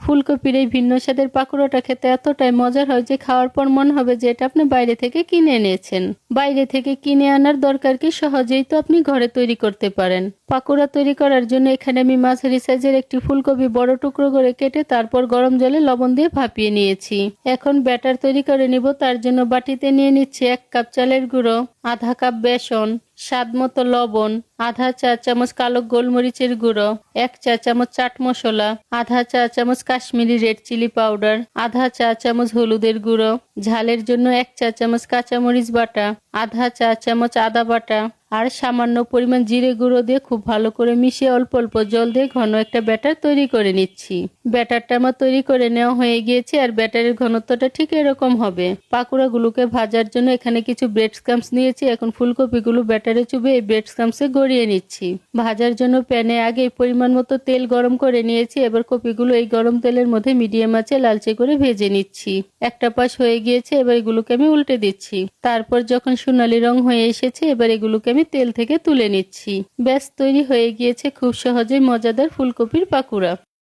ফুলকপির এই ভিন্ন স্বাদের পাকোড়াটা খেতে এতটাই মজার হয় যে খাওয়ার পর মনে হবে যে এটা আপনি বাইরে থেকে কিনে এনেছেন। বাইরে থেকে কিনে আনার দরকার কি, সহজেই তো আপনি ঘরে তৈরি করতে পারেন। পাকোড়া তৈরি করার জন্য এখানে আমি মাঝারি সাইজের একটি ফুলকপি বড় টুকরো করে কেটে তারপর গরম জলে লবণ দিয়ে ভাপিয়ে নিয়েছি। এখন ব্যাটার তৈরি করে নিব। তার জন্য বাটিতে নিয়ে নিচ্ছি 1 কাপ চালের গুঁড়ো, আধা কাপ বেসন, স্বাদ মতো লবণ, আধা চা চামচ কালো গোলমরিচের গুঁড়ো, 1 চা চামচ চাট মশলা, আধা চা চামচ কাশ্মীরি রেড চিলি পাউডার, আধা চা চামচ হলুদের গুঁড়ো, ঝালের জন্য 1 চা চামচ কাঁচামরিচ বাটা, আধা চা চামচ আদা বাটা আর সামান্য পরিমাণ জিরে গুঁড়ো দিয়ে খুব ভালো করে মিশিয়ে অল্প অল্প জল দিয়ে ঘন একটা ব্যাটার তৈরি করে নিচ্ছি। ব্যাটারটা আমার তৈরি করে নেওয়া হয়ে গিয়েছে আর ব্যাটারের ঘনত্বটা ঠিক এরকম হবে। পাকোড়াগুলোকে ভাজার জন্য এখানে কিছু ব্রেড ক্রাম্বস নিয়েছি। এখন ফুলকপিগুলো ব্যাটারে চুবিয়ে এই ব্রেড ক্রাম্বসে গড়িয়ে নিচ্ছি। ভাজার জন্য প্যানে আগে পরিমাণ মতো তেল গরম করে নিয়েছি। এবার কপিগুলো এই গরম তেলের মধ্যে মিডিয়াম আঁচে লালচে করে ভেজে নিচ্ছি। একটা পাশ হয়ে গিয়েছে, এবার এগুলোকে আমি উল্টে দিচ্ছি। তারপর যখন সোনালী রং হয়ে এসেছে, এবার এগুলোকে আমি তেল থেকে তুলে নিচ্ছি। ব্যাস তৈরি হয়ে গিয়েছে খুব সহজে মজাদার ফুলকপির পাকোড়া।